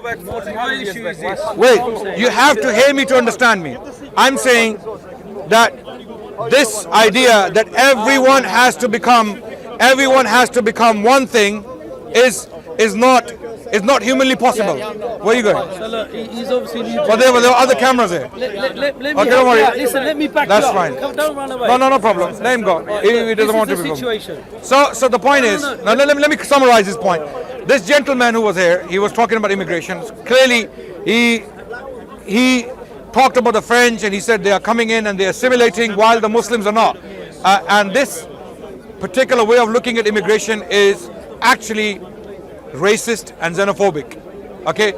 back 45 years back. Wait, you have to hear me to understand me. I'm saying that this idea that everyone has to become one thing is not humanly possible. Where are you going? So look, he's obviously new to But there were other cameras there. Let me Okay, don't worry. Listen, let me back That's you up. fine. Don't run away. No problem. Let him go. He doesn't want to This is become. the situation. So the point is, now let me summarize his point. This gentleman who was here, he was talking about immigration. Clearly, he talked about the French and he said they are coming in and they are assimilating while the Muslims are not. And this particular way of looking at immigration is actually racist and xenophobic. Okay,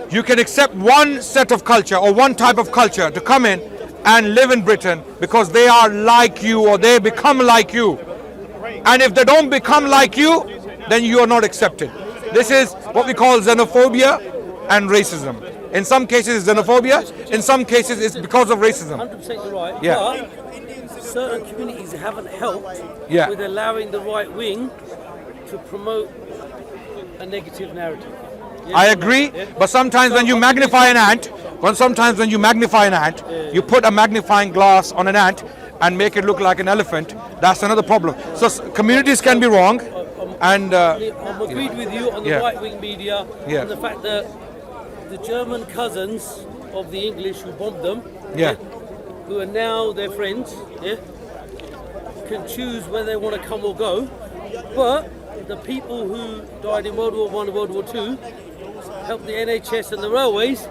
you can accept one set of culture or one type of culture to come in and live in Britain because they are like you or they become like you. And if they don't become like you, then you are not accepted. This is what we call xenophobia and racism. In some cases it's xenophobia, in some cases it's because of racism. 100% right. Yeah. But certain communities haven't helped Yeah. with allowing the right wing to promote a negative narrative. Yes I or no? agree, Yeah? but sometimes when you magnify an ant, you put a magnifying glass on an ant and make it look like an elephant, that's another problem. So communities can be wrong, and I'm agreed with you on the Yeah. right-wing media Yeah. and the fact that the German cousins of the English who bombed them, Yeah. who are now their friends, can choose whether they want to come or go. But the people who died in World War I and World War II helped the NHS and the railways,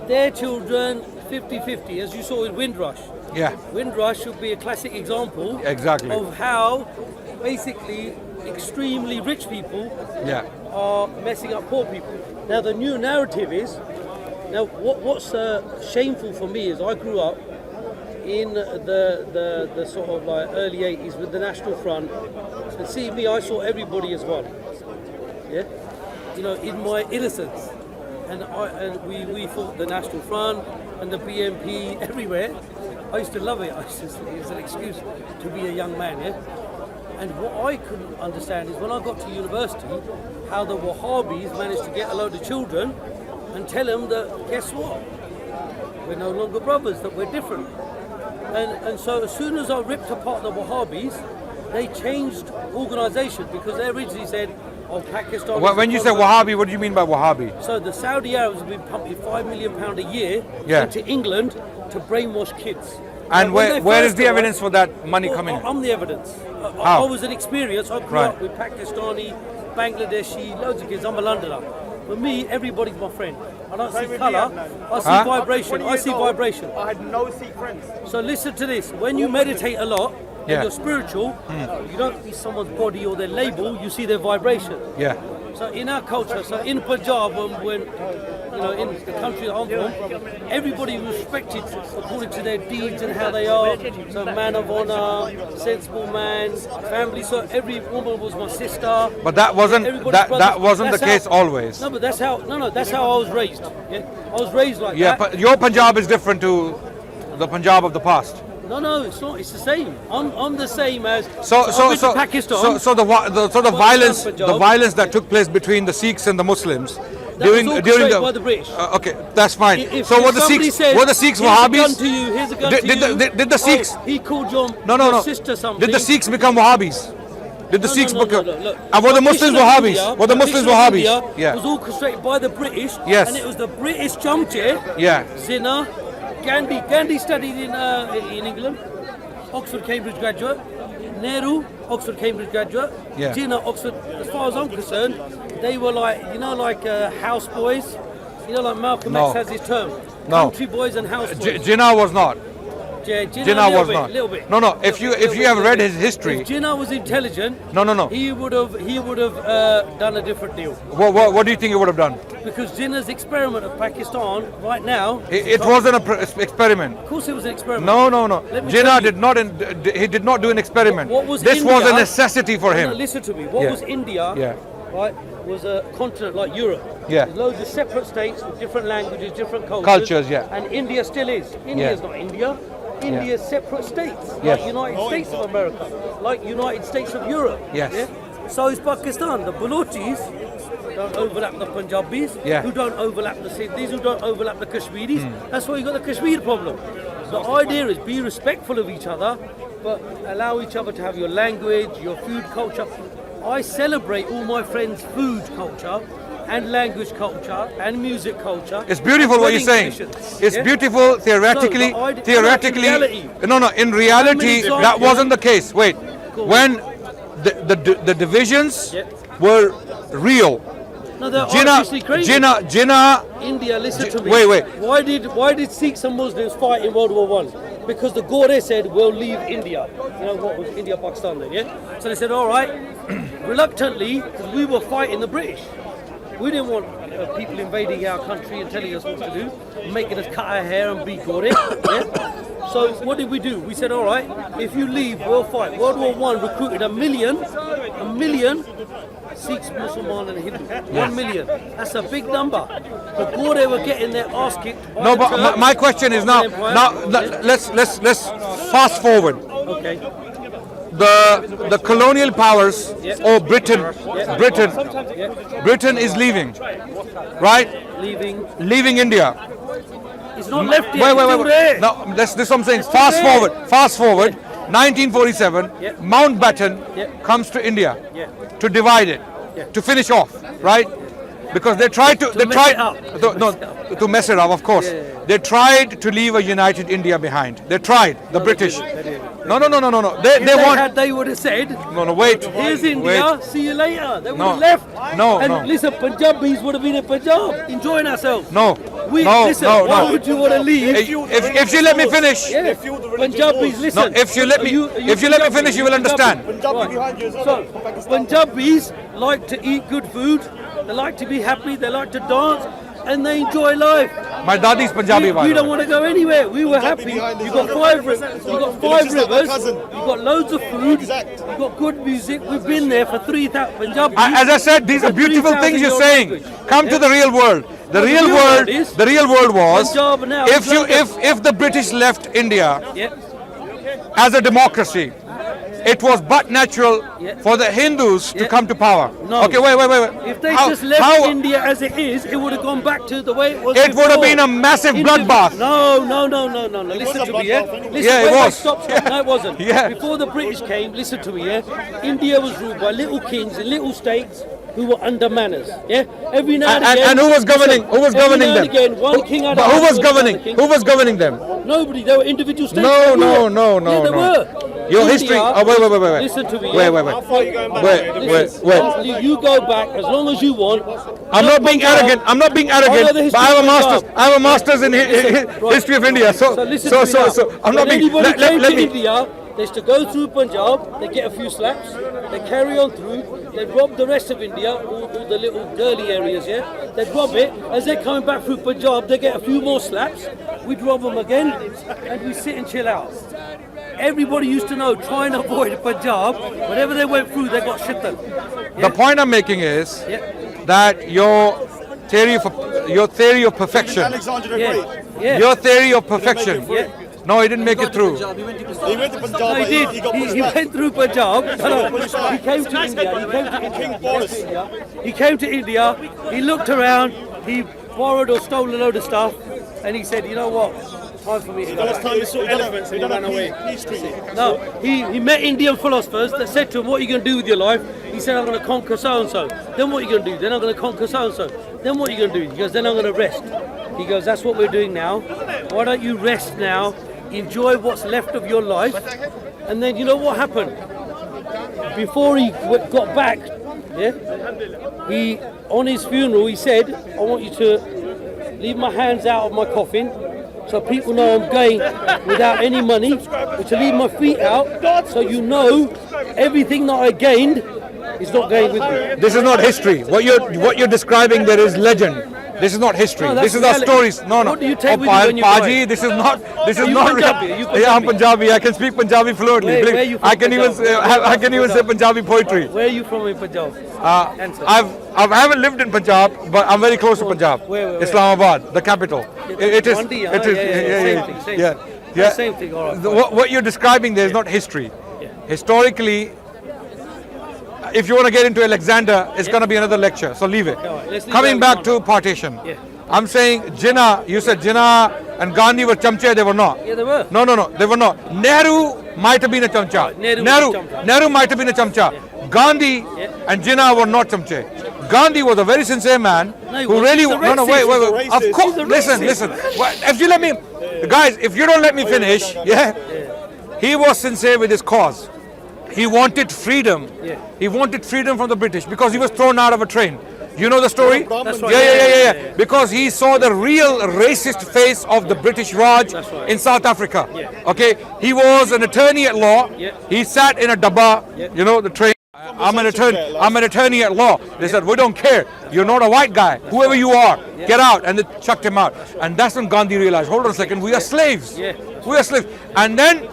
their children 50-50, as you saw with Windrush. yeah, Windrush should be a classic example Exactly. of how basically extremely rich people yeah, are messing up poor people. Now the new narrative is, now what's shameful for me is I grew up in the sort of like early 80s with the National Front, and see me, I saw everybody as one. Yeah, you know, in my innocence, and we fought the National Front and the BNP everywhere. I used to love it. It was an excuse to be a young man. Yeah. And what I couldn't understand is when I got to university, how the Wahhabis managed to get a load of children and tell them that, guess what? We're no longer brothers, that we're different. And so as soon as I ripped apart the Wahhabis, they changed organisation because they originally said, oh, Pakistan... When you say Wahhabi, what do you mean by Wahhabi? So the Saudi Arabs have been pumping £5 million a year Yeah. into England to brainwash kids. And Like, when where they is first the arrived- evidence for that money Well, coming in? I'm the evidence. How? I was an experience. I grew Right. up with Pakistani, Bangladeshi, loads of kids. I'm a Londoner. For me, everybody's my friend. I don't see colour. I see vibration. I see vibration. I had no Sikh friends. So listen to this. When you meditate a lot, Yeah. and you're spiritual, you don't see someone's body or their label. You see their vibration. Yeah, So in our culture, so in Punjab, when you know, in the country that I'm from, everybody was respected according to their deeds and how they are. So man of honor, sensible man, family. So every woman was my sister. but that wasn't Everybody's that brothers. wasn't the That's case how- always. No, but that's how. No, that's how I was raised. Yeah, I was raised like Yeah, that. but your Punjab is different to the Punjab of the past. No, it's not. It's the same. I'm the same as. So I've been to Pakistan. the Punjab. violence that took place between the Sikhs and the Muslims That was orchestrated by the British. Okay, that's fine. If So were the somebody Sikhs said, were the Sikhs "Here's a gun Wahhabis? to you, here's a gun Did- to did you. the- did the Sikhs- Oh, he called your No. sister something. Did the Sikhs become Wahhabis? Did the Sikhs become? Look. And were the Muslims Partition of Wahhabis? India- Were the Muslims partition of Wahhabis? India Yeah. was orchestrated by the British. Yes. And it was the British Jamche, Yeah. Zina, Gandhi studied in England, Oxford, Cambridge graduate. Nehru, Oxford, Cambridge graduate. Yeah. Jinnah, Oxford. As far as I'm concerned, they were like, like house boys. Like Malcolm No. X has his term. No. Country boys and house boys. Jinnah was not. Yeah, Jinnah was not. Little bit. No. If you have read his history, If Jinnah was intelligent, no. he would have done a different deal. What do you think he would have done? Because Jinnah's experiment of Pakistan right now, It wasn't an experiment. of course, it was an experiment. No. Let me Jinnah tell you. he did not do an experiment. What was This India? was a necessity for No, him. listen to me. What Yeah. was India? Yeah. Right, was a continent like Europe. Yeah. There's loads of separate states with different languages, different cultures. Cultures, yeah. And India still is. India's not India. India's separate states, Yes. like United States of America, like United States of Europe. Yes. So is Pakistan. The Balochis, don't overlap the Punjabis, Yeah. who don't overlap the Sindhis, who don't overlap the Kashmiris. That's why you got the Kashmir problem. The idea is be respectful of each other, but allow each other to have your language, your food culture. I celebrate all my friends' food culture and language culture and music culture. It's beautiful and what you're wedding saying. traditions, It's yeah? beautiful theoretically. No, the Theoretically, reality. no. In reality, songs, that yeah? wasn't the case. Wait, Go on. when the divisions Yeah. were real. No, they're Jinnah, obviously crazy. Jinnah. India, listen to me. Wait. Why did Sikhs and Muslims fight in World War One? Because the Gore said we'll leave India. You know what was India, Pakistan then, yeah? So they said, all right, reluctantly, because we were fighting the British. We didn't want people invading our country and telling us what to do, making us cut our hair and be Gore. Yeah? So what did we do? We said, all right, if you leave, we'll fight. World War One recruited a million Sikhs, Muslims and Hindu. 1 million. That's a big number. The Gore were getting their ass kicked. by No, the but Turks, my question is now. Empire. Let's fast forward. Okay. The colonial powers or Britain is leaving, right? Leaving India. It's not left yet. It's still Wait. there. No, this is what I'm saying. It's still there. Fast forward. 1947, Yeah. Mountbatten Yeah. comes to India Yeah. to divide it, Yeah. to finish off, right? Because they tried to mess it up. to mess it up, of course. Yeah. They tried to leave a united India behind. They tried, the British. They did. No. If They want. they would have said, Wait. here's India, see you later. They would No. have left. No, and no. listen, Punjabis would have been in Punjab, enjoying ourselves. No. Listen, why No. would you want to leave? If you let me finish. Yeah. Punjabis, listen. No, if you let me finish, you will understand. Right. So, Punjabis like to eat good food, they like to be happy, they like to dance, and they enjoy life. My daddy's Punjabi. We don't want to go anywhere. We were happy. You got five rivers. You got loads of food. You got good music. We've been there for 3,000 Punjabis. As I said, these are beautiful things you're saying. Come to the real world. The real world was Punjab now, if the British left India Yeah. as a democracy, it was but natural Yeah. for the Hindus to Yeah. come to power. No. Okay, wait. If they just left India as it is, it would have gone back to the way it was. It would have before. been a massive bloodbath. No. Listen to me, yeah? Listen, Yeah, it wait, was. Stop. No, it wasn't. Yeah. Before the British came, listen to me, yeah? India was ruled by little kings in little states who were under manners, yeah? Every now and again. And who was governing? Who was governing them? Again, one king had a But who was husband, governing? another king. Who was governing them? Nobody. They were individual states. No. Yeah, they were. Your India, history. Oh, wait. Listen to me. Wait. Listen, you go back as long as you want. I'm not being arrogant. I know the But history I have a of master's. Punjab. I have a master's in history of India. So listen to me now. I'm not When being. anybody came Let to me. India, they used to go through Punjab, they get a few slaps, they carry on through, they rob the rest of India, all the little girly areas, yeah? They'd rob it. As they're coming back through Punjab, they get a few more slaps, we'd rob them again, and we sit and chill out. Everybody used to know, try and avoid Punjab. Whenever they went through, they got shitted. The point I'm making is Yeah. that your theory of perfection. Alexander the Yeah. Great. Yeah. Your theory of perfection. Yeah. No, he didn't make it through. He went to Punjab, No, but he did. he got pushed He back. went through Punjab. He came to India. He came to India. He looked around. He borrowed or stole a load of stuff, and he said, "You know what? Time for me to go Last back." time he saw elephants and he ran away. No, he met Indian philosophers that said to him, "What are you going to do with your life?" He said, "I'm going to conquer so and so." Then what are you going to do? Then I'm going to conquer so and so. Then what are you going to do? He goes, "Then I'm going to rest." He goes, "That's what we're doing now. Why don't you rest now? Enjoy what's left of your life." And then you know what happened? Before he got back, yeah, he on his funeral he said, "I want you to leave my hands out of my coffin, so people know I'm going without any money, but to leave my feet out, so you know everything that I gained is not going with me." This is not history. What you're describing there is legend. This is not history. No, that's this is our reality. stories. No. What do you take with you when you Paji, die? this is not. This is Are you not. Punjabi? Are you Yeah, I'm Punjabi? Punjabi. I can speak Punjabi fluently. Where are you from I can even Punjab? I can even say Punjabi poetry. Where are you from in Punjab? Answer. I haven't lived in Punjab, but I'm very close to Punjab. Where? Islamabad, the capital. It is. Mandi, It is. same thing, same Yeah. thing. Yeah. Same thing, all right, fine. What you're describing there is not history. Yeah. Historically, if you want to get into Alexander, it's going to be another lecture, so leave it. let's leave Coming that back to partition, Yeah. I'm saying Jinnah, you said Jinnah and Gandhi were chamche, they were not. Yeah, they were. No, they were not. Nehru might have been a chamcha. Nehru was a chamcha. Nehru might have been a chamcha. Gandhi and Jinnah were not chamche. Gandhi was a very sincere man he who wasn't. really. He's a No, racist. wait. He's a Of racist. course, He's a listen. Well, if you let me, guys, if you don't let me finish, he was sincere with his cause. He wanted freedom. Yeah. He wanted freedom from the British because he was thrown out of a train. You know the story? That's right. Yeah. Because he saw the real racist face of the British Raj right. in South Africa. Yeah. Okay, he was an attorney at law. Yeah. He sat in a dabba, you know, the train. I'm an attorney at law. They said, we don't care. You're not a white guy. Whoever you are, get out. And they chucked him out. And that's when Gandhi realized, hold on a second, we are slaves. Yeah. We are slaves. And then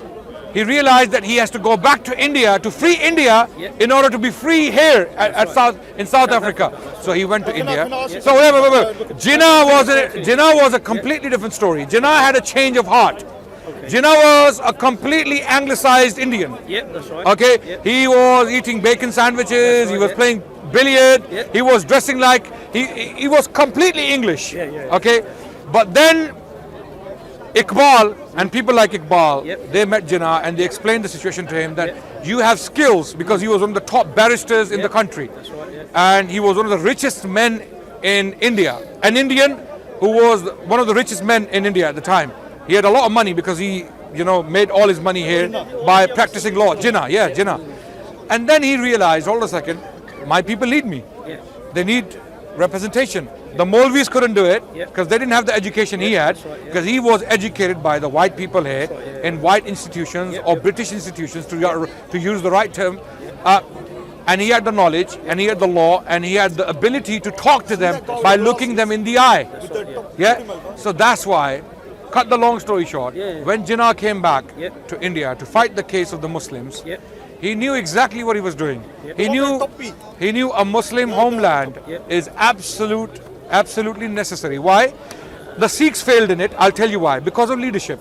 he realized that he has to go back to India to free India in order to be free here in South Africa. So he went to India. So wait. Jinnah was a completely different story. Jinnah had a change of heart. Jinnah was a completely anglicized Indian. Yep, that's right. Okay, Yep. he was eating bacon sandwiches. He was playing billiard. Yep. He was dressing like he was completely English. Yeah. Okay, but then Iqbal and people like Iqbal, Yep. they met Jinnah and they explained the situation to him that you have skills because he was one of the top barristers in the country. That's right, yeah. And he was one of the richest men in India. An Indian who was one of the richest men in India at the time. He had a lot of money because he, made all his money here by practicing law. Jinnah. And then he realized, hold on a second, my people need me. Yeah. They need representation. The Maulvis couldn't do it because they didn't have the education he had, because he was educated by the white people here in white institutions or British institutions, to use the right term. And he had the knowledge, and he had the law, and he had the ability to talk to them by looking them in the eye. Yeah. So that's why, cut the long story short, when Jinnah came back to India to fight the case of the Muslims, he knew exactly what he was doing. He knew a Muslim homeland is absolutely necessary. Why? The Sikhs failed in it. I'll tell you why. Because of leadership.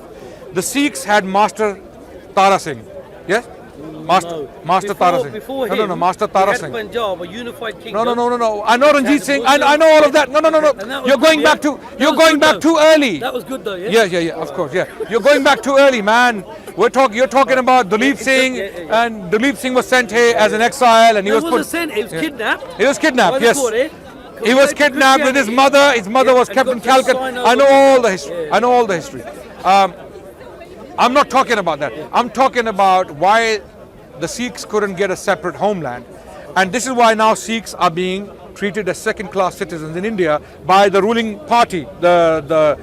The Sikhs had Master Tara Singh. Yes? Master Tara Singh. Before No, him, Master Tara we had Singh. Punjab, a unified kingdom. No. I know Ranjit Singh. I know all of that. No. And that was You're going good, back yeah? to. That You're was going good, back though. too early. That was good though, yeah? Yeah. Of course, yeah. You're going back too early, man. You're talking about Duleep Singh, and Duleep Singh was sent here as an exile, and he He was was put. sent, he was kidnapped. He was kidnapped. By the Yes. court, eh? He was kidnapped with his mother. His mother was and kept in got to sign Calcutta. over I know to- all the history. I know all the history. I'm not talking about that. I'm talking about why the Sikhs couldn't get a separate homeland. And this is why now Sikhs are being treated as second-class citizens in India by the ruling party, the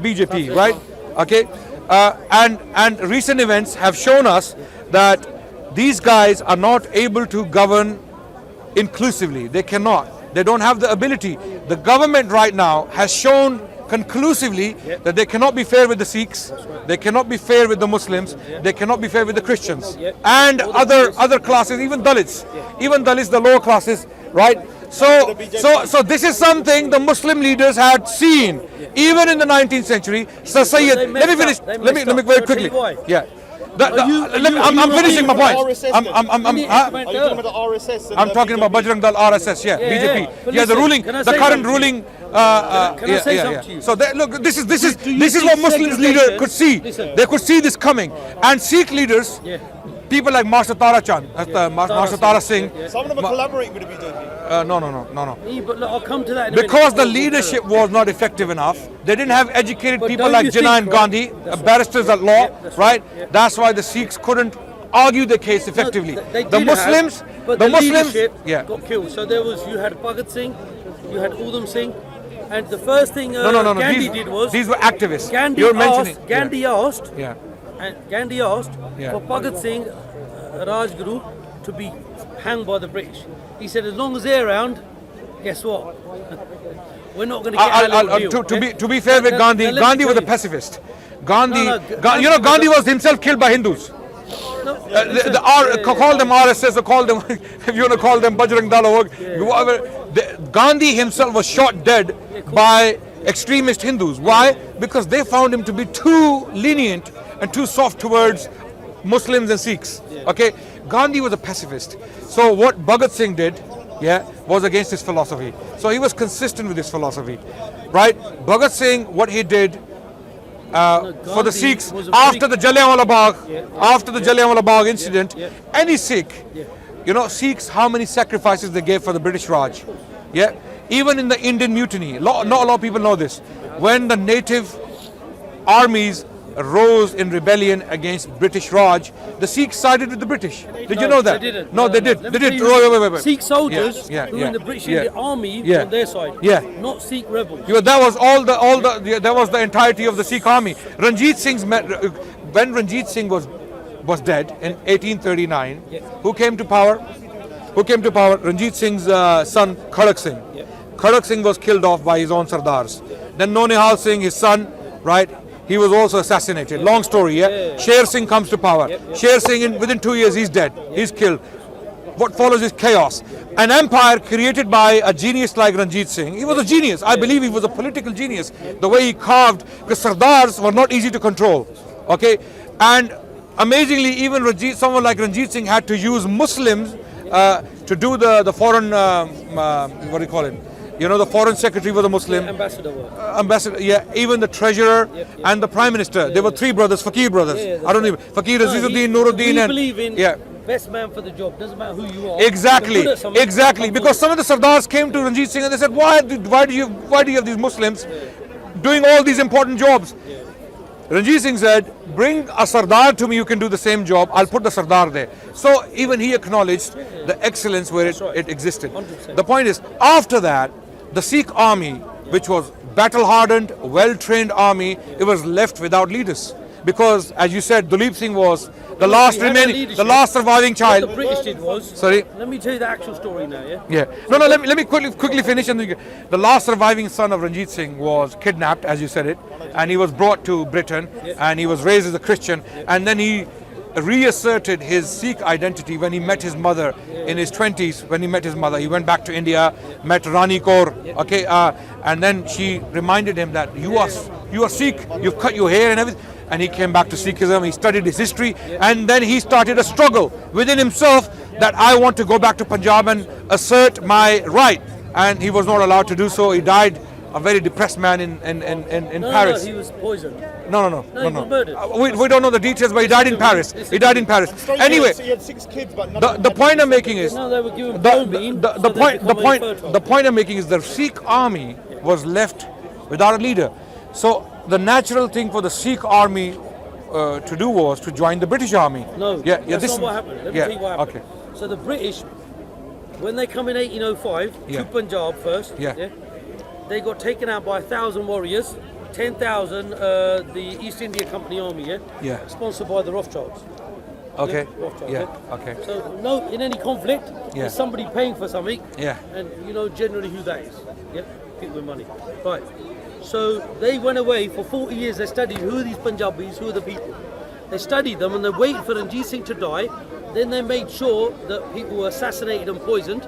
BJP, right? Okay, and recent events have shown us that these guys are not able to govern inclusively. They cannot. They don't have the ability. The government right now has shown conclusively that they cannot be fair with the Sikhs, they cannot be fair with the Muslims, they cannot be fair with the Christians and other classes, even Dalits, the lower classes, right? So this is something the Muslim leaders had seen even in the 19th century. Sir Sayyid, let me finish. Let me very quickly. Yeah. I'm finishing my point. I'm talking about Bajrang Dal, RSS, BJP, the current ruling. Can I say something to you? So look, this is what Muslims leaders could see. They could see this coming, and Sikh leaders, people like Master Tara Chand, Master Tara Singh. Some of them are collaborating with the BJP. No. Yeah, but look, I'll come to that in a Because minute. the leadership was not effective enough. They didn't have educated But people don't like you Jinnah think, and Gandhi, That's right. barristers at law, That's right? right. That's why the Sikhs couldn't argue the case effectively. They The did Muslims, have, but the Muslims, leadership yeah. got killed. So you had Bhagat Singh, you had Udham Singh, and the first thing No. Gandhi did was These were activists. Gandhi You're mentioning. asked Yeah. for Bhagat Singh, Rajguru, to be hanged by the British. He said, as long as they're around, guess what? We're not going to get our little deal. To be fair with Gandhi, let me Gandhi was tell a you. pacifist. Gandhi, No, Gandhi was himself killed by Hindus. Call them RSS or call them, if you want to call them Bajrang Dal or whatever. Gandhi himself was shot dead by extremist Hindus. Why? Because they found him to be too lenient and too soft towards Muslims and Sikhs. Okay, Gandhi was a pacifist. So what Bhagat Singh did, was against his philosophy. So he was consistent with his philosophy, right? Bhagat Singh, what he did for the Sikhs after the Jallianwala Bagh, incident, any Sikh, Sikhs, how many sacrifices they gave for the British Raj, even in the Indian Mutiny. Not a lot of people know this. When the native armies rose in rebellion against British Raj, the Sikhs sided with the British. Did you know that? They didn't. No, they did. They did. Wait. Sikh soldiers who were in the British Indian Army on their side. Not Sikh rebels. That was that was the entirety of the Sikh army. Ranjit Singh's when Ranjit Singh was dead in 1839, who came to power? Ranjit Singh's son Khadak Singh. Khadak Singh was killed off by his own Sardars. Then Nonihal Singh, his son, right? He was also assassinated. Long story, Sher Singh comes to power. Sher Singh, within 2 years, he's dead. He's killed. What follows is chaos. An empire created by a genius like Ranjit Singh. He was a genius. I believe he was a political genius. The way he carved, because Sardars were not easy to control. Okay? And amazingly, even someone like Ranjit Singh had to use Muslims to do the foreign, what do you call it? The foreign secretary was a Muslim. Ambassador, even the treasurer and the prime minister. They were three brothers, Fakir brothers. I don't know. Fakir, Azizuddin, Nuruddin, and believe in best man for the job. Doesn't matter who you are. Exactly. Because some of the Sardars came to Ranjit Singh and they said, why do you have these Muslims doing all these important jobs? Ranjit Singh said, bring a Sardar to me, you can do the same job, I'll put the Sardar there. So even he acknowledged the excellence where it existed. 100%. The point is, after that, the Sikh army, which was battle-hardened, well-trained army, it was left without leaders. Because, as you said, Duleep Singh was the last surviving child. What the British did was... Sorry? Let me tell you the actual story now, No, let me quickly finish. The last surviving son of Ranjit Singh was kidnapped, as you said it, and he was brought to Britain, and he was raised as a Christian, and then he reasserted his Sikh identity when he met his mother in his 20s. When he met his mother, he went back to India, met Rani Kaur, and then she reminded him that you are Sikh, you've cut your hair and everything. And he came back to Sikhism, he studied his history, and then he started a struggle within himself that I want to go back to Punjab and assert my right. And he was not allowed to do so. He died a very depressed man in Paris. No, he was poisoned. No. He was murdered. We don't know the details, but he died in Paris. Anyway, he had 6 kids, but the point I'm making is No, they were given bromine, the point I'm making is the Sikh army was left without a leader. So the natural thing for the Sikh army to do was to join the British army. No, that's not what happened. Let me tell you what happened. Okay. So the British, when they come in 1805 to Punjab first, they got taken out by 1,000 warriors, 10,000 the East India Company army, sponsored by the Rothschilds. Okay. Rothschild, Okay. So no, in any conflict, there's somebody paying for something, and you know generally who that is. People with money. Right. So they went away for 40 years. They studied who are these Punjabis, who are the people. They studied them and they waited for Ranjit Singh to die. Then they made sure that people were assassinated and poisoned.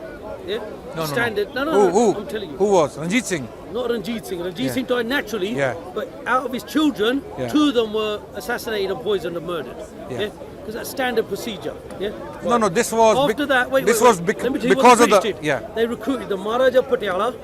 No. No, I'm telling you. Who was? Ranjit Singh? Not Ranjit Singh. Ranjit Singh died naturally. But out of his children, 2 of them were assassinated and poisoned and murdered. Because that's standard procedure. No, this was... After that, because of the... They recruited the Maharaj of Patiala,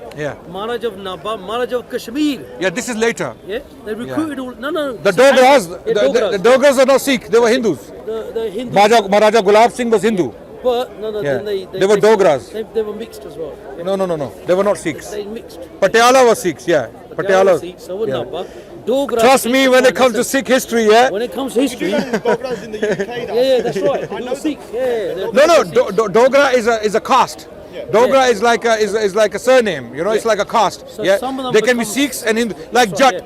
Maharaj of Nabha, Maharaj of Kashmir. This is later. They recruited all... No. The Dogras are not Sikh, they were Hindus. The Hindus. Maharaja Gulab Singh was Hindu. But, then they were Dogras. They were mixed as well. No. They were not Sikhs. They mixed. Patiala was Sikhs, Patiala. Sikhs, so were Nabha. Dogra, trust me when it comes to Sikh history, When it comes to history, Dogras in the UK. That's right. I know Sikh. Dogra is a caste. Dogra is like a surname. It's like a caste. So some of them they can be Sikhs and Hindus. Like Jat.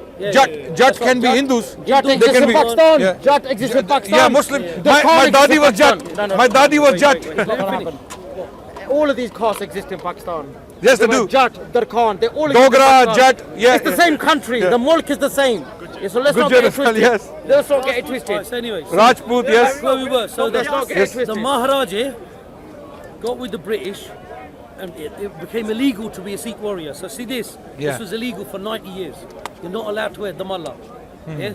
Jat can be Hindus. Jat exists in Pakistan. Jat exists in Pakistan. Yeah, Muslim. My daddy was Jat. My daddy was Jat. All of these castes exist in Pakistan. Yes, they do. Jat, Darkhan, they all exist Dogra, in Pakistan. Jat, It's the same country. The mulk is the same. So let's not get it twisted. Let's not get it twisted. So anyway, Rajput, yes. Where we were. So let's not get it twisted. The Maharaja got with the British, and it became illegal to be a Sikh warrior. So see this. This was illegal for 90 years. You're not allowed to wear the mullah.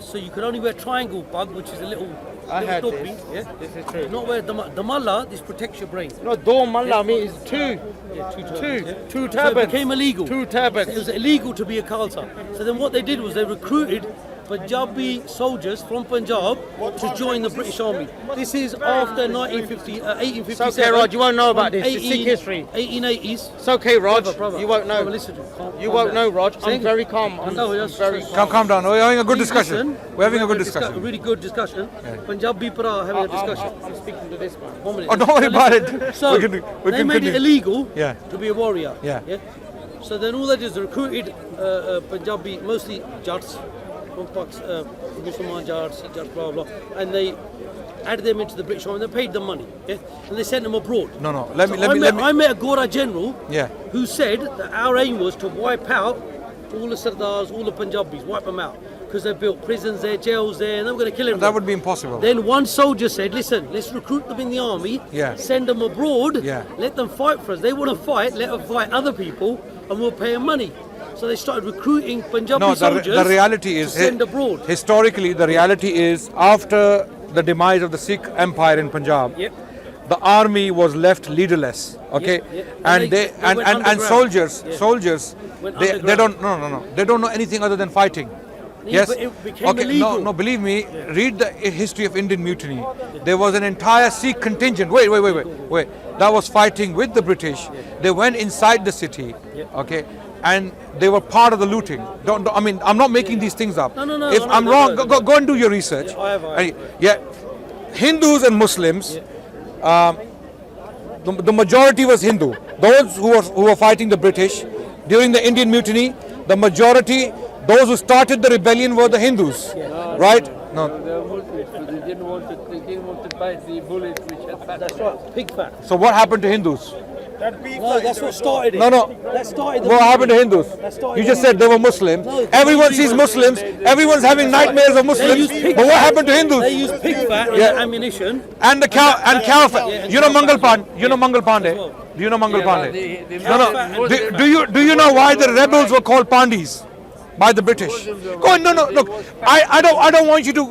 So you could only wear triangle pug, which is a little I heard Little this. dopey, yeah? This is true. Not where the mullah, this protects your brain. No, do mullah means two. Yeah, two turbans. Two. Yeah. Two So it turbans. became illegal. Two turbans. It was illegal to be a Khalsa. So then what they did was they recruited Punjabi soldiers from Punjab to join the British Army. This is after 1857. It's okay, Rod, you won't know about this. It's Sikh history. 1880s. It's okay, Rod. Brother. You won't know. Brother, listen to me. You won't know, Rod. Say I'm very calm. I know, I'm yes, very yes. calm. Calm down. We're having a good Please discussion. listen. We're having a good A discussion. really good discussion. Punjabi para are having a discussion. I'm speaking to this man. 1 minute. Oh, don't worry about it. So we they can made it continue. illegal Yeah. to be a warrior. Yeah. So then all they did is recruited Punjabi, mostly Jats, from Muslim Jats, Sikh Jats, blah blah, and they added them into the British Army. They paid them money, yeah, and they sent them abroad. No. I met a Gora general, Yeah. who said that our aim was to wipe out all the Sardars, all the Punjabis, wipe them out, because they built prisons there, jails there, and they were going to kill everyone. That would be impossible. Then one soldier said, listen, let's recruit them in the army, Yeah. send them abroad, Yeah. let them fight for us. They want to fight, let them fight other people, and we'll pay them money. So they started recruiting Punjabi No, soldiers the reality is, to send abroad. historically, the reality is after the demise of the Sikh Empire in Punjab, Yep. the army was left leaderless. Okay, yeah. and And they they and went and underground. soldiers, Went they underground. don't no, they don't know anything other than fighting. Yeah, Yes. but it became Okay. illegal. No. Believe me. Read the history of Indian Mutiny. There was an entire Sikh contingent. Wait. That was fighting with the British. They went inside the city. Okay. And they were part of the looting. I mean, I'm not making these things up. No, If no, I'm no, wrong, no. go and do your research. Yeah, I have. And, yeah. Hindus and Muslims. The majority was Hindu. Those who were fighting the British during the Indian Mutiny, the majority, those who started the rebellion were the Hindus, right? No, They were Muslims, so they didn't want to bite the bullets which had fat. That's right, pig fat. so what happened to Hindus? No, that's what started it. No. That started the What happened to movement. Hindus? That started You just the said they were Muslims. No, Everyone they sees used- Muslims. Everyone's having nightmares of Muslims. use pig But what fat. happened to They Hindus? use pig fat in Yeah. the ammunition. And the cow fat. Yeah, and You know cow Mangal fat. Pandey? You know Mangal Pandey? well. Do you know Mangal Yeah, but Pandey? the No, Muslim- no. Do you know why the rebels were called Pandis by the British? Go on, no. Look, I don't want you to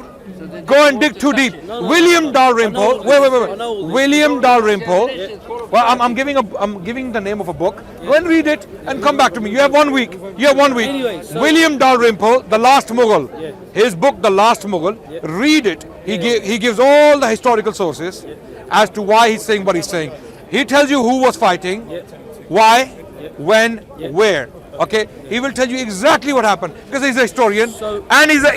go and dig too deep. no, William Dalrymple. I know Wait. all this. William Dalrymple. Well, I'm giving the name of a book. Go and read it and come back to me. You have 1 week. Anyway, so- William Dalrymple, The Last Mughal. His book, The Last Mughal. Read it. He gives all the historical sources as to why he's saying what he's saying. He tells you who was fighting, why, when, where. Okay, he will tell you exactly what happened because he's a historian So- and he's So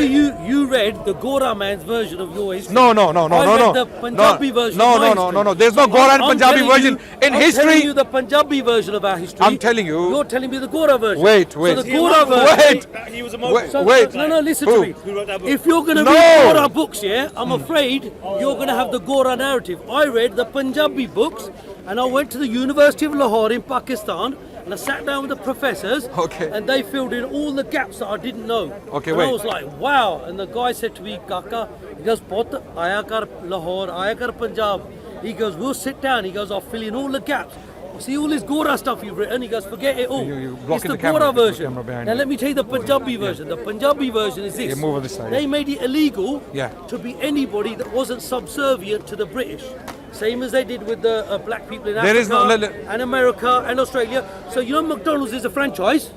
you read the Gora man's version of your history. no. I read the Punjabi version. of my history. No. There's no Gora and I'm Punjabi telling version you- in I'm history. telling you the Punjabi version of our history. I'm telling you- You're telling me the Gora version. Wait. So the Gora version. Wait. He was a Wait. Muslim. No, listen Who? to me. Who wrote that book? If you're going to No. read Gora books, I'm afraid you're going to have the Gora narrative. I read the Punjabi books and I went to the University of Lahore in Pakistan and I sat down with the professors Okay. and they filled in all the gaps that I didn't know. Okay, and wait. I was like, wow. And the guy said to me, Kaka, he goes, Put, Aya kar Lahore, Aya kar Punjab. He goes, we'll sit down. He goes, I'll fill in all the gaps. See all this Gora stuff you've written? He goes, forget it all. You're It's blocking the the camera. Gora There's no version. camera behind Now you. let me tell you the Punjabi version. The Punjabi version is this. Yeah, move on this side. They made it illegal Yeah. to be anybody that wasn't subservient to the British. Same as they did with the black people in There Africa is no- and America and Australia. So you know McDonald's is a franchise.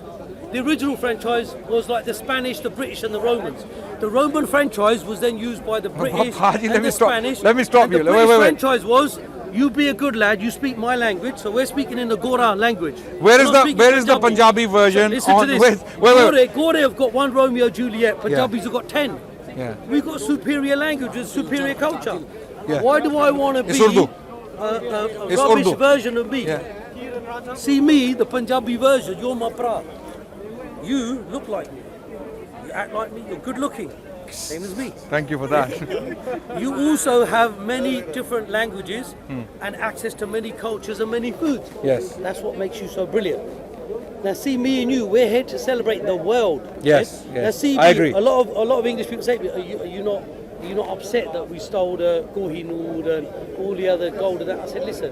The original franchise was like the Spanish, the British and the Romans. The Roman franchise was then used by the British Haji, let and me the stop- Spanish. let me stop and you. The Wait, British wait. franchise was, you be a good lad, you speak my language, so we're speaking in the Gora language. Where We're is not the speaking where is the Punjabi version? Listen on, to this. Wait. Gora have got one Romeo Juliet. Punjabis have got 10. Yeah. We've got superior language and superior culture. Yeah. Why do I want to It's be Urdu. a It's rubbish Urdu. version of me? Yeah. See me, the Punjabi version, you're my bra. You look like me. You act like me, you're good looking. Same as me. Thank you for that. You also have many different languages and access to many cultures and many foods. Yes. That's what makes you so brilliant. Now see me and you, we're here to celebrate the world. Yes, okay? yes. Now see I me, agree. a lot of English people say to me, are you not upset that we stole the Kohinoor and all the other gold and that? I said, listen,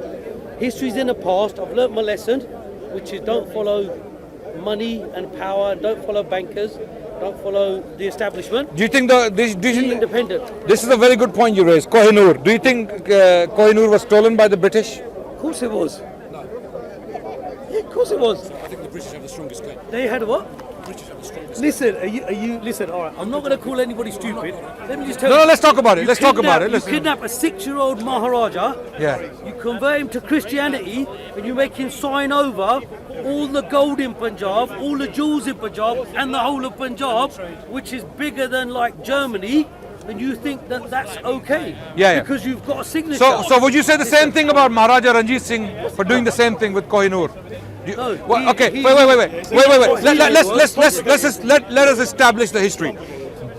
history's in the past, I've learnt my lesson, which is don't follow money and power, don't follow bankers. Don't follow the establishment. Do you think Be independent. this is a very good point you raised, Kohinoor. Do you think Kohinoor was stolen by the British? Of course it was. Yeah, of course it was. I think the British have the strongest claim. They had what? British have the strongest. Listen, listen, all right, I'm not going to call anybody stupid. Let me just tell No, you. let's talk about it. Let's talk about it. You Listen. kidnap a 6-year-old Maharaja, Yeah. you convert him to Christianity, and you make him sign over all the gold in Punjab, all the jewels in Punjab, and the whole of Punjab, which is bigger than like Germany, and you think that that's okay? Yeah. Because you've got a signature. So would you say the same thing about Maharaja Ranjit Singh for doing the same thing with Kohinoor? No, Okay, he- wait. Let us establish the history.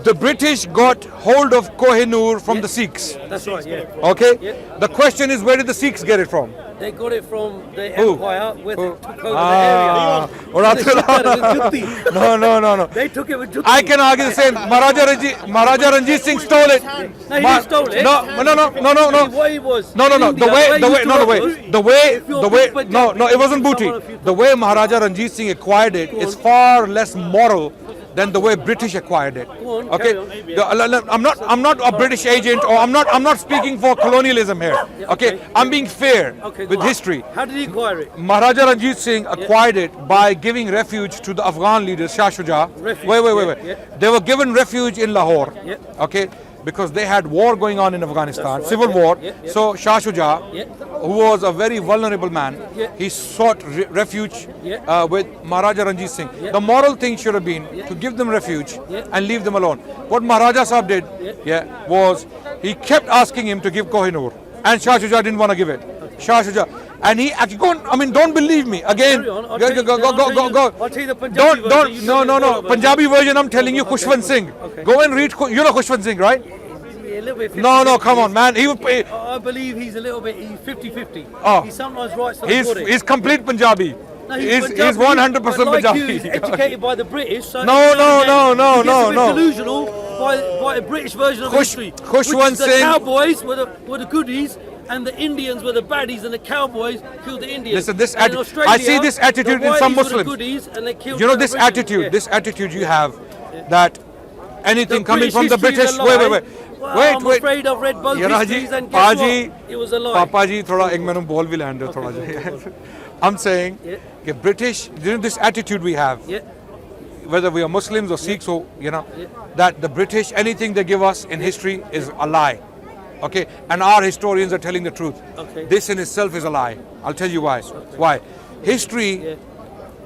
The British got hold of Kohinoor from the Sikhs. That's right, yeah. Okay? Yeah. The question is, where did the Sikhs get it from? They got it from the Who? empire where they took over Ah, the or area. They took that with Jutti. No. They took it with Jutti. I can argue the same. Maharaja Ranjit Singh stole it. No, he didn't stole it. No. What it was. No. in India, The way, it wasn't booty. The way Maharaja Ranjit Singh acquired it is far less moral than the way British acquired it. Go on, Okay, carry on. I'm not a British agent, or I'm not speaking for colonialism here. Okay, I'm being fair Okay, with go on. history. How did he acquire it? Maharaja Ranjit Singh acquired it by giving refuge to the Afghan leaders, Shah Shuja. Refuge, Wait. yeah. They were given refuge in Lahore. Yeah. Okay, because they had war going on in Afghanistan, right, civil yeah, war. yeah. So Shah Shuja, Yeah. who was a very vulnerable man, Yeah. he sought refuge Yeah. with Maharaja Ranjit Singh. Yeah. The moral thing should have been to give them refuge Yeah. and leave them alone. What Maharaja Sahib did, was he kept asking him to give Kohinoor, and Shah Shuja didn't want to give it. Shah Shuja, and he actually don't believe me again. Carry on. I'll Go. tell you the Punjabi version. You tell me the No. Punjabi version. Punjabi version. I'm telling you, Khushwant Singh. Okay. Go and read. You know Khushwant Singh, right? Yeah, a little bit 50-50. No, come on, man. He would pay. I believe he's a little bit 50-50. Oh. He sometimes writes something. He's complete Punjabi. No, He's Punjabi, 100% but like Punjabi. you, he's educated by the British. So No. He gets a bit delusional by a British version of history. Khushwant which is the Singh- cowboys were the goodies, and the Indians were the baddies, and the cowboys killed the Indians. Listen, And in Australia, I see this attitude the in some whiteys were the Muslims. goodies, and they killed You know the this Aboriginals. attitude. Yeah. This attitude you have, that anything The coming British from the history is British. a lie. Wait. Well, I'm Wait. afraid I've read both You know, histories, Haji, and guess Haji, what? It was a lie. Papa ji, thoda ek mainu bol bhi lein do thoda ji. I'm saying, Yeah. that British, this attitude we have, Yeah. whether we are Muslims or Sikhs, or that the British, anything they give us in history is a lie. Okay, and our historians are telling the truth. Okay. This in itself is a lie. I'll tell you why. Why? History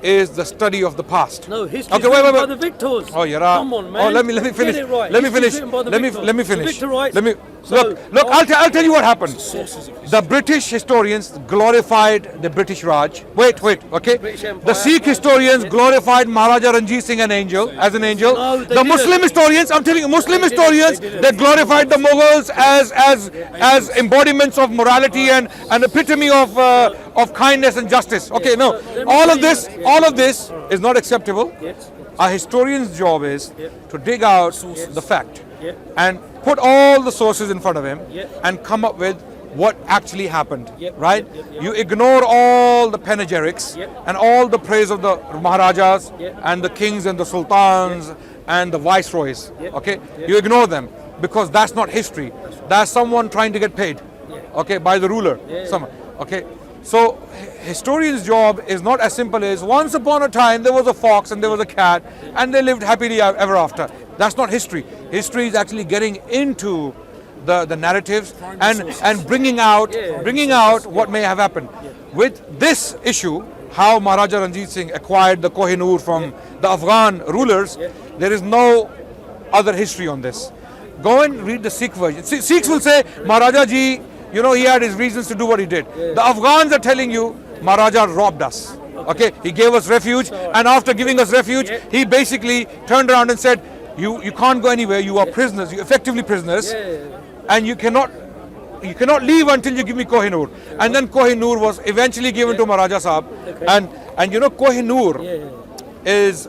is the study of the past. No, history Okay, is written wait. by the victors. Oh, yeah. Come on, man. Oh, let me finish. Get it right. Let me History's finish. written by the Let me victors. finish. The victor writes. Let me So, look. I'll tell you what happened. The British historians glorified the British Raj. Wait. Okay. British Empire. The Sikh historians glorified Maharaja Ranjit Singh as an angel. No, they The didn't. Muslim historians, I'm telling you, Muslim historians, They didn't. they glorified the Mughals as embodiments of morality and an epitome of kindness and justice. Okay, no, So let me all tell you- of this is not acceptable. Yes. A historian's job is to dig out the fact Yeah. and put all the sources in front of him Yeah. and come up with what actually happened, Yep, right? yep. You ignore all the panegyrics Yep. and all the praise of the Maharajas Yep. and the kings and the sultans and the viceroys, Yep. okay? You ignore them because that's not history. That's someone trying to get paid, okay, by the ruler. Someone, okay? So historian's job is not as simple as once upon a time there was a fox and there was a cat and they lived happily ever after. That's not history. History is actually getting into the narratives and bringing out what may have happened. With this issue, how Maharaja Ranjit Singh acquired the Kohinoor from the Afghan rulers, there is no other history on this. Go and read the Sikh version. Sikhs will say Maharaja ji, he had his reasons to do what he did. The Afghans are telling you Maharaja robbed us. Okay, he gave us refuge, and after giving us refuge, he basically turned around and said, "You can't go anywhere. You are prisoners. You're effectively prisoners, and you cannot leave until you give me Kohinoor." And then Kohinoor was eventually given to Maharaja Sahib, and Kohinoor is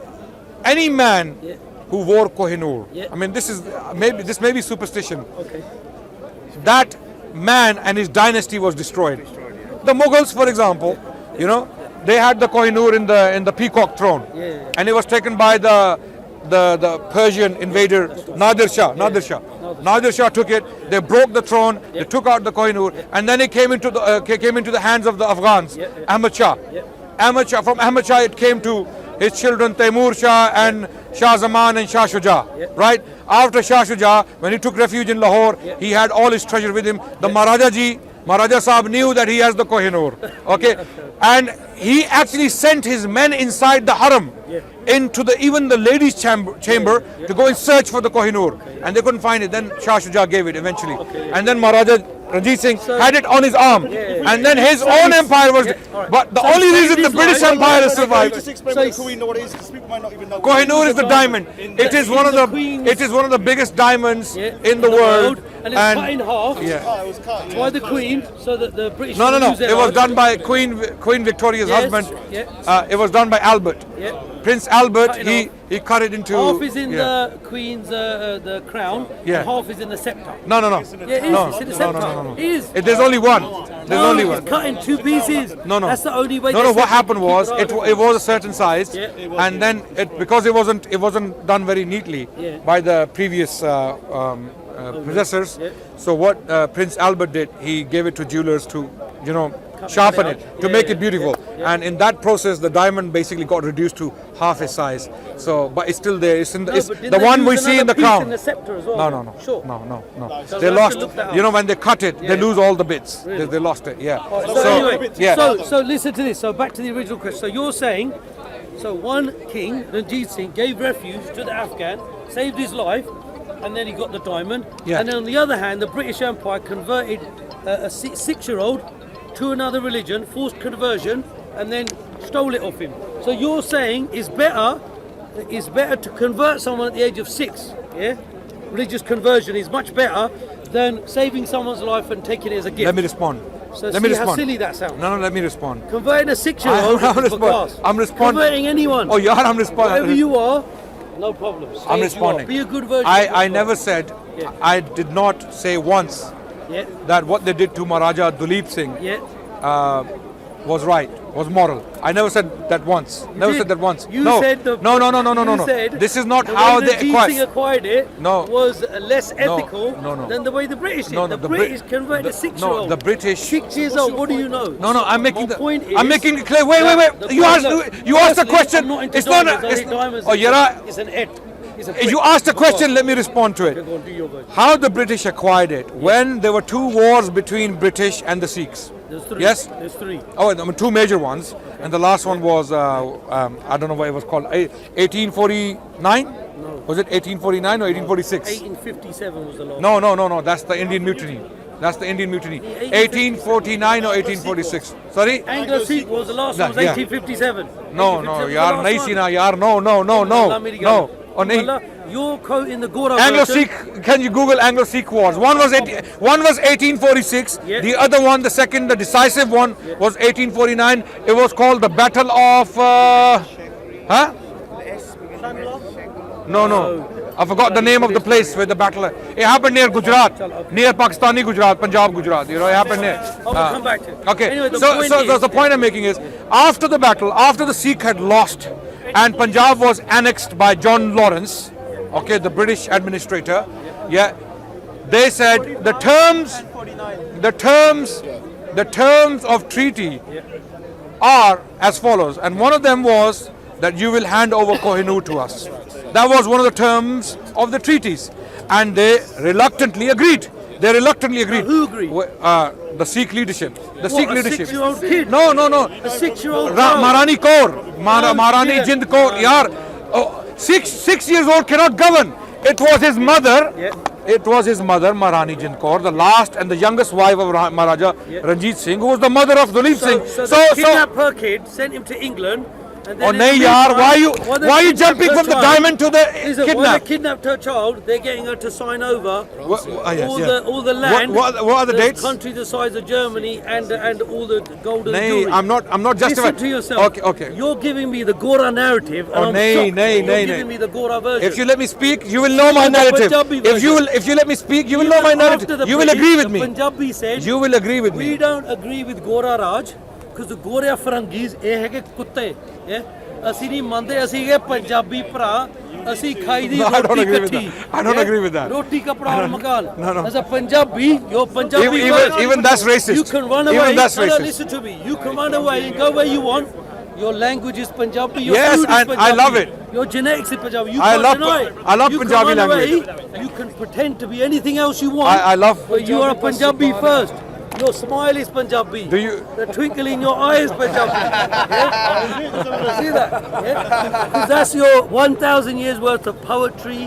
any man who wore Kohinoor. I mean, this may be superstition. Okay. That man and his dynasty was destroyed. The Mughals, for example, they had the Kohinoor in the peacock throne, and it was taken by the the Persian invader Nadir Shah took it. They broke the throne. They took out the Kohinoor, and then it came into the hands of the Afghans. Ahmad Shah. From Ahmad Shah it came to his children Taimur Shah and Shah Zaman and Shah Shuja. Right after Shah Shuja, when he took refuge in Lahore, he had all his treasure with him. The Maharaja Sahib knew that he has the Kohinoor. Okay, and he actually sent his men inside the Haram into even the ladies' chamber to go and search for the Kohinoor, and they couldn't find it. Then Shah Shuja gave it eventually, and then Maharaja Ranjit Singh had it on his arm, and then his own empire was. But the only reason the British Empire has survived. Just explain what Kohinoor is, because people might not even know. Kohinoor is the diamond. It is one of the biggest diamonds in the world, and it's cut in half. It was cut. By the Queen, so that the British. No. use their It was own. done by Queen Victoria's husband. It was done by Albert. Prince Albert. Cut it He cut it into. Half is in the Queen's the crown, and half is in the sceptre. No. Yeah, it is. It's in the sceptre. It is. There's only one. There's only one. It's cut in two pieces. No. That's the only way. No. they What happened keep was it it was a certain size, and then because it wasn't done very neatly by the previous possessors. So what Prince Albert did, he gave it to jewelers to sharpen it to make it beautiful, and in that process the diamond basically got reduced to half its size. So but it's still there. It's the one we see in the crown. In the sceptre as well, No. Sure. No. So They we'll have lost. to look that up. When they cut it, they lose all the bits. They lost it. Yeah. So anyway, yeah. so listen to this. So back to the original question. So you're saying, so one king, Ranjit Singh, gave refuge to the Afghan, saved his life, and then he got the diamond. Yeah. And then on the other hand, the British Empire converted a 6-year-old to another religion, forced conversion, and then stole it off him. So you're saying it's better to convert someone at the age of 6. Yeah, religious conversion is much better than saving someone's life and taking it as a gift. Let me respond. So Let me see how respond. silly that sounds. No, let me respond. Converting a 6-year-old I'm is for class. responding. Converting anyone. Oh, yeah, I'm responding. Whatever you are, no problem. Stay I'm as you are. responding. Be a good version. I never said. Yeah. I did not say once Yeah. that what they did to Maharaja Duleep Singh Yeah. was right, was moral. I never said that once. Never did. said that once. You no. said the- No. You said This is not the how way they Ranjit Singh acquired it No. was less ethical No. than the way the British did. No, the the British Brit- converted a 6-year-old. No, the British. 6 years old. What do you know? No, I'm making My point is I'm making it clear. Wait. the You point- asked. look, You asked a firstly, question. I'm not into It's not. diamonds. I It's, think diamonds oh, is you're. it's an ed. It's a prick. You asked a Of question. course. Let me respond to Okay, it. go on, do your version. How the British acquired it when there were 2 wars between British and the Sikhs. There's 3. Yes? There's 3. Oh, I mean, 2 major ones, and the last one was I don't know what it was called. 1849. Was it 1849 or 1846? 1857 was the last. No. That's the Indian Mutiny. 1849 or 1846. Sorry? Anglo-Sikh was the last one. Was Yeah. 1857. No. 1857 was the Yaar, last nahi one. si na, yaar. No. No. Oh, nahi. You're quoting the Gora version. Anglo-Sikh, can you Google Anglo-Sikh wars? One was 1846, Yeah. the other one, the second, the decisive one, was 1849. It was called the Battle of... No. I forgot the name of the place where the battle... It happened near Gujarat, near Pakistani Gujarat, Punjab Gujarat. It happened there. We'll come back to it. Okay, Anyway, so the point I'm making is, after the battle, after the Sikh had lost, and Punjab was annexed by John Lawrence, okay, the British administrator, they said the terms of treaty are as follows, and one of them was that you will hand over Kohinoor to us. That was one of the terms of the treaties, and they reluctantly agreed. Who agreed? The Sikh leadership. The What, Sikh a leadership. 6-year-old kid? No. A 6-year-old Maharani Kaur, Maharani yeah. Jind Kaur, yaar. 6 years old cannot govern. It was his mother. Yeah. It was his mother, Maharani Jind Kaur, the last and the youngest wife of Maharaja Ranjit Singh, who was the mother of Duleep Singh. So they kidnapped her kid, sent him to England. And then Oh, in nahi, the yaar, meantime, why are you jumping from the diamond to the When they kidnap? kidnapped her child, they're getting her to sign over Yes. all the land. What are the dates? Country the size of Germany and all the gold and Nahi, jewelry. I'm not justifying. Listen to yourself. Okay. You're giving me the Gora narrative. And Oh, I'm nahi, shocked. nahi, You're nahi, giving nahi. me the Gora version. If you let me speak, you will know my The narrative. Punjabi If you let me speak, you will know my narrative. You will agree with me. Punjabi said, You will agree with we me. don't agree with Gora Raj because the Goria Farangis, eh hai ke kutte, yeah? ਅਸੀਂ ਨਹੀਂ ਮੰਨਦੇ ਅਸੀਂ ਇਹ ਪੰਜਾਬੀ ਭਰਾ ਅਸੀਂ ਖਾਈ ਦੀ No, I don't ਰੋਟੀ agree with ਇਕੱਠੀ that. I don't agree with that. ਰੋਟੀ ਕਪੜਾ ਔਰ ਮਕਾਨ No. as a Punjabi you're Punjabi Even that's racist. you can run away Even that's no, racist. listen to me you can run away and go where you want your language is Punjabi your Yes, food is and Punjabi I love it. your genetics is Punjabi you I can't love- deny it. I love you Punjabi can run language. away, you can pretend to be anything else you want I love- but you are a Punjabi first. Your smile is Punjabi. Do you- The twinkle in your eye is Punjabi. Yeah? See that? Yeah? 'Cause that's your 1,000 years worth of poetry,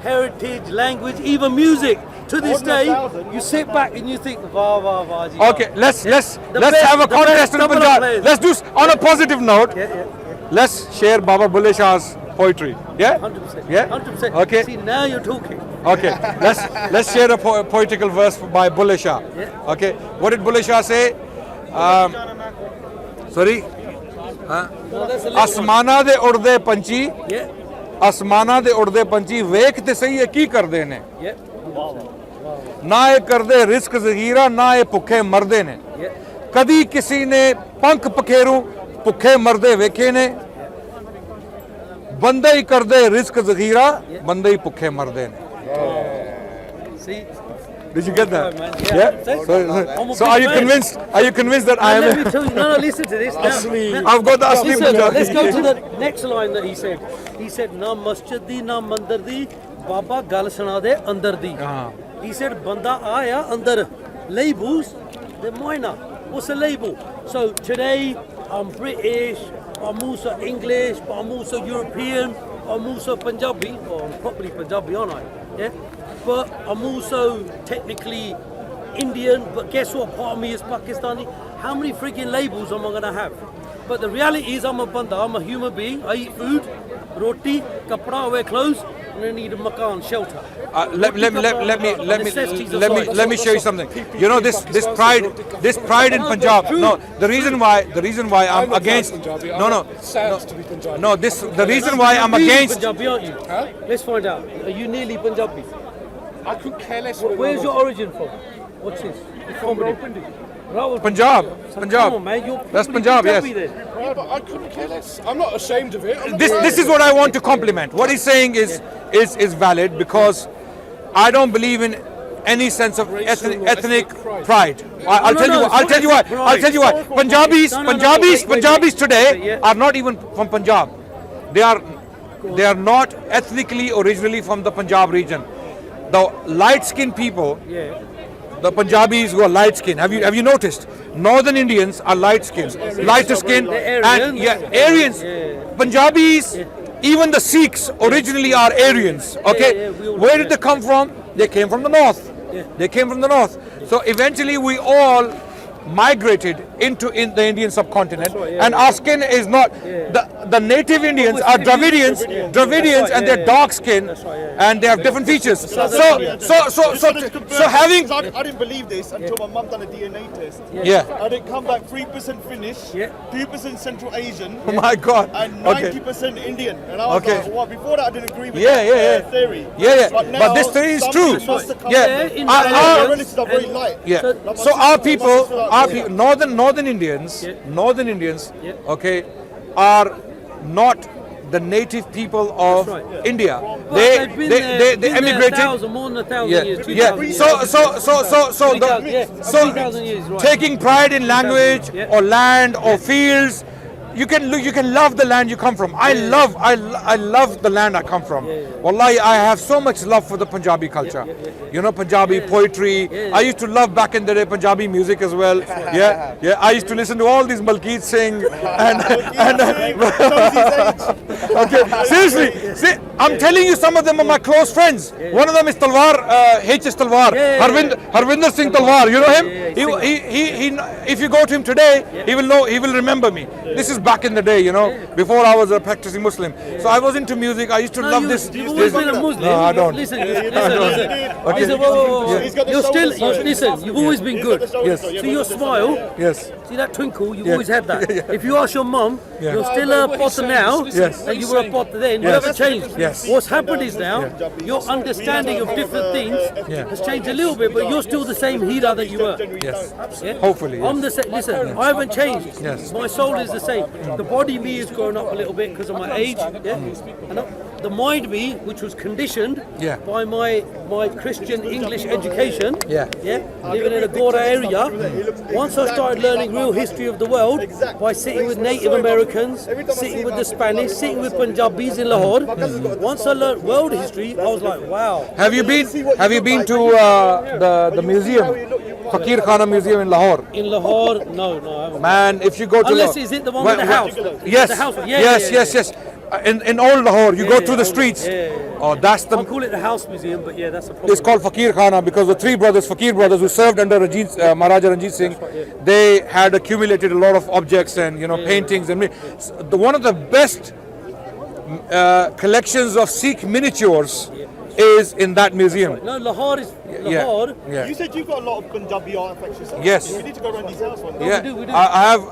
heritage, language, even music. To this day, you sit back and you think, "Wow, wow, wow." Ji, wow." Okay, let's The let's best- have a the contest best in double Punjab. players. Let's do on a positive note. Let's share Baba Bulle Shah's poetry. Yeah. 100%. Yeah. 100%. Okay. See, now you're talking. Okay. Let's share a poetical verse by Bulle Shah. Yeah. Okay. What did Bulle Shah say? Sorry. No, that's a little one. ਆਸਮਾਨਾਂ ਦੇ ਉੜਦੇ ਪੰਛੀ Yeah. ਆਸਮਾਨਾਂ ਦੇ ਉੜਦੇ ਪੰਛੀ ਵੇਖ ਤੇ ਸਹੀ ਇਹ ਕੀ ਕਰਦੇ ਨੇ Yeah. ਨਾ ਇਹ ਕਰਦੇ ਰਿਸਕ ਜ਼ਹੀਰਾ ਨਾ ਇਹ ਭੁੱਖੇ ਮਰਦੇ ਨੇ Yeah. ਕਦੀ ਕਿਸੇ ਨੇ ਪੰਖ ਪਖੇਰੂ ਭੁੱਖੇ ਮਰਦੇ ਵੇਖੇ ਨੇ ਬੰਦੇ ਹੀ ਕਰਦੇ ਰਿਸਕ ਜ਼ਖੀਰਾ ਬੰਦੇ ਹੀ ਭੁੱਖੇ ਮਰਦੇ ਨੇ See. Did you get that? man. Yeah. Yeah. So are you convinced? Are you convinced that I And let me am? tell you, no, listen to this. Now, I've got the Asli listen, Punjabi. let's go to the next line that he said. He said, "Na masjid di, na mandir di, Baba gal suna de andar di." He said, "Banda aaya andar, labels the minor. What's a label?" So today I'm British, I'm also English, but I'm also European, I'm also Punjabi. Well, I'm properly Punjabi, aren't I? Yeah. But I'm also technically Indian, but guess what? Part of me is Pakistani. How many freaking labels am I going to have? But the reality is I'm a banda, I'm a human being. I eat food, roti, kapra, I wear clothes, and I need a makan, shelter. Let me show you something. You know this pride in Punjab. No, the reason why I'm against. No. The reason why I'm Really against. Punjabi, aren't you? Huh? Let's find out. Are you nearly Punjabi? I could care less. Where's your origin from? What's this? From Rawalpindi. Punjab. Come on, man. You're That's probably Punjab, yes. Punjabi then. Yeah, but I couldn't care less. I'm not ashamed of it. I'm not This is what I want to compliment. What he's saying is valid because I don't believe in any sense of ethnic pride. I'll tell you why. Punjabis today are not even from Punjab. They are not ethnically originally from the Punjab region. The light-skinned people, the Punjabis who are light-skinned. Have you noticed? Northern Indians are light-skinned, lighter skinned, and Aryans. Punjabis, even the Sikhs originally are Aryans. Okay, where did they come from? They came from the north. They came from the north. So eventually we all migrated into the Indian subcontinent, and our skin is not the native Indians are Dravidians, and they're dark skin, and they have different features. So having I didn't believe this until my mum done a DNA test. yeah. And it come back 3% Finnish, 2% Central Asian, Oh my God. and Okay. 90% Indian. And I was Okay. like, well, before that I didn't agree with Yeah. that theory. Yeah. But, now, But this theory is something true. must have come Yeah. back. in My Our- relatives are very light. Yeah. So- Like my So our sister- my sister people, like- Northern Indians, okay, are not the native people of right. India. Well, they've been there, They been there emigrated. more than 1,000 Yeah. years. 2,000 Yeah. years. So 3,000, yeah, 3,000 years, right. taking pride in language Yeah. or land or fields, you can love the land you come from. I love the land I come from. Wallahi, I have so much love for the Punjabi culture. You know, Punjabi poetry. I used to love back in the day Punjabi music as well. Yeah. I used to listen to all these Malkeet Singh and okay. Seriously, see, I'm telling you, some of them are my close friends. One of them is Talwar, H.S. Talwar, Harvinder Singh Talwar. You know him? He if you go to him today, he will remember me. This is back in the day, you know, before I was a practicing Muslim. So I was into music. I used to love this. You've always been a Muslim. No, I don't. Listen. Okay. Listen, whoa. He's got the You're still, shoulder listen, you've always been good. Yes. See your smile, Yes. see that twinkle, you've always had that. If you ask your mum, you're still a potter now, Yes. and you were a potter then, you haven't changed. Yes. What's happened is now, your understanding of different things has changed a little bit, but you're still the same Hira that you were. Yes. Yeah? Hopefully, yes. I'm the same. Listen, I haven't changed. Yes. My soul is the same. The body me has grown up a little bit because of my age. Yeah. And the mind me, which was conditioned Yeah. by my Christian English education. Yeah. Yeah. Living in a Gora area. Once I started learning real history of the world by sitting with Native Americans, sitting with the Spanish, sitting with Punjabis in Lahore. Once I learned world history, I was like, wow. Have you been to the museum, Fakir Khana Museum in Lahore? In Lahore, no, I haven't. Man, if you go to Unless Lahore, is it the one with the house? Yes, The house one. yes. In old Lahore, you go through the streets. Oh, that's I the. call it the house museum, but yeah, that's a problem. It's called Fakir Khana because the three brothers, Fakir brothers, who served under Maharaja Ranjit Singh, they had accumulated a lot of objects and paintings and one of the best collections of Sikh miniatures is in that museum. No, Lahore is Lahore. Yeah. You said you've got a lot of Punjabi artifacts yourself. Yes. We need to go around these houses one day. Yeah. We do. I have